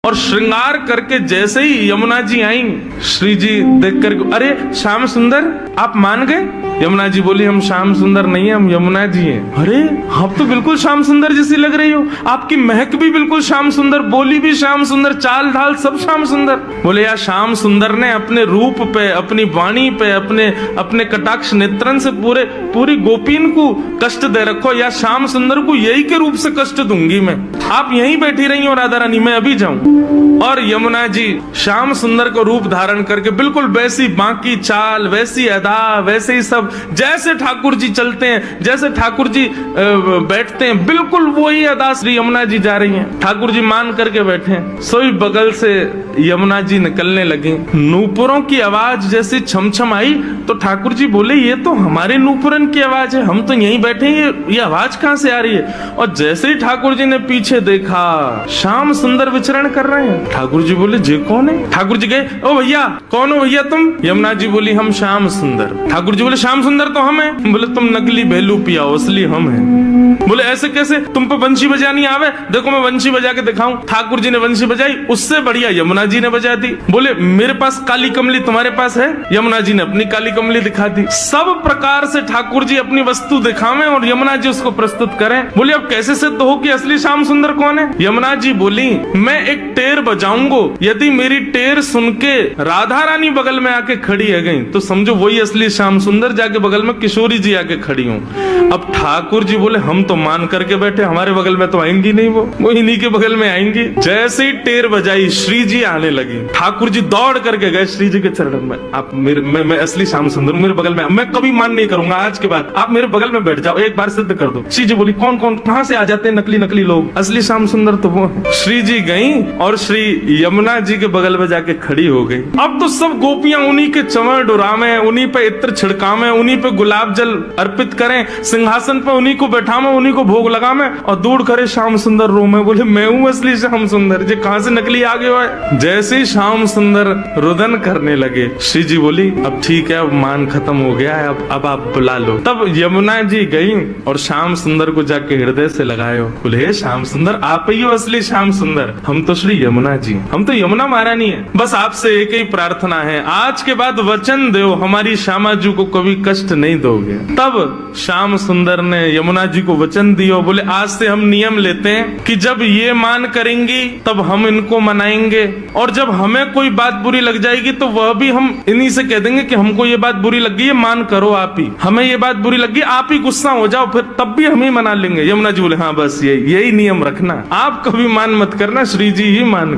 और श्रृंगार करके जैसे ही यमुना जी आई, श्री जी देख कर, अरे श्याम सुंदर आप मान गए? यमुना जी बोली, हम श्याम सुंदर नहीं है, हम यमुना जी हैं। अरे आप तो बिल्कुल श्याम सुंदर जैसी लग रही हो, आपकी महक भी बिल्कुल श्याम सुंदर, बोली भी श्याम सुंदर, चाल ढाल सब श्याम सुंदर। बोले यार श्याम सुंदर ने अपने रूप पे, अपनी वाणी पे, अपने कटाक्ष नेत्रन से पूरी गोपीन को कष्ट दे रखो, या श्याम सुंदर को यही के रूप से कष्ट दूंगी मैं। आप यहीं बैठी रही हो राधा रानी, मैं अभी जाऊं। और यमुना जी श्याम सुंदर को रूप धारण करके बिल्कुल वैसी बाकी चाल, वैसी अदा, वैसे ही सब, जैसे ठाकुर जी चलते हैं, जैसे ठाकुर जी बैठते हैं, बिल्कुल वही अदा श्री यमुना जी जा रही हैं। ठाकुर जी मान करके बैठे हैं। सोई बगल से यमुना जी निकलने लगी। नूपुरों की आवाज जैसी छमछम आई तो ठाकुर जी बोले, ये तो हमारे नूपुरन की आवाज है, हम तो यहीं बैठे हैं, ये आवाज कहां से आ रही है? और जैसे ही ठाकुर जी ने पीछे देखा, श्याम सुंदर विचरण कर रहे हैं। ठाकुर जी बोले, जे कौन है? ठाकुर जी गए, ओ भैया कौन हो भैया तुम? यमुना जी बोली, हम श्याम सुंदर। ठाकुर जी बोले, श्याम सुंदर तो हम हैं। बोले, तुम नकली भेलू पियाओ, असली हम हैं। बोले, ऐसे कैसे? तुम पे वंशी बजानी आवे? देखो मैं वंशी बजा के दिखाऊं। ठाकुर जी ने वंशी बजाई, उससे बढ़िया यमुना जी ने बजा दी। बोले, मेरे पास काली कमली, तुम्हारे पास है? यमुना जी ने अपनी काली कमली दिखा दी। सब प्रकार से ठाकुर जी अपनी वस्तु दिखावें और यमुना जी उसको प्रस्तुत करें। बोले, अब कैसे सिद्ध हो कि असली श्याम सुंदर कौन है? यमुना जी बोली, मैं एक टेर बजाऊंगा, यदि मेरी टेर सुन के राधा रानी बगल में आके खड़ी है गई तो समझो वही असली श्याम सुंदर, जाके बगल में किशोरी जी आके खड़ी हूँ। अब ठाकुर जी बोले, हम तो मान करके बैठे, हमारे बगल में तो आएंगी नहीं, वो इन्हीं के बगल में आएंगी। जैसे ही टेर बजाई, श्री जी आने लगी। ठाकुर जी दौड़ करके गए श्री जी के चरणों में, आप मैं असली श्याम सुंदर, मेरे बगल में, मैं कभी मान नहीं करूंगा, आज के बाद आप मेरे बगल में बैठ जाओ, एक बार सिद्ध कर दो। श्री जी बोली, कौन कौन कहां से आ जाते हैं नकली लोग, असली श्याम सुंदर तो वो है। श्री जी गई और श्री यमुना जी के बगल में जाके खड़ी हो गई। अब तो सब गोपियां उन्हीं के चंवर डुरावे, उन्हीं पे इत्र छिड़कावे, उन्हीं पे गुलाब जल अर्पित करें, सिंहासन पे उन्हीं को बैठावे, उन्हीं को भोग लगावे, और दूर करे श्याम सुंदर रो में। बोले, मैं हूँ असली श्याम सुंदर, जे कहां से नकली आ गए हो? जैसे ही श्याम सुंदर रुदन करने लगे, श्री जी बोली, अब ठीक है, अब मान खत्म हो गया है, अब आप बुला लो। तब यमुना जी गई और श्याम सुंदर को जाके हृदय से लगाए। बोले, श्याम सुंदर आप ही हो असली श्याम सुंदर, हम तो श्री यमुना जी, हम तो यमुना महारानी है। बस आपसे एक ही प्रार्थना है, आज के बाद वचन दो हमारी श्यामा जी को कभी कष्ट नहीं दोगे। तब श्याम सुंदर ने यमुना जी को वचन दिया। बोले, आज से हम नियम लेते हैं कि जब ये मान करेंगी तब हम इनको मनाएंगे, और जब हमें कोई बात बुरी लग जाएगी तो वह भी हम इन्हीं से कह देंगे कि हमको ये बात बुरी लग गई है, मान करो आप ही, हमें ये बात बुरी लग गई, आप ही गुस्सा हो जाओ, फिर तब भी हम ही मना लेंगे। यमुना जी बोले, हाँ बस यही नियम रखना, आप कभी मान मत करना, श्री जी ही मान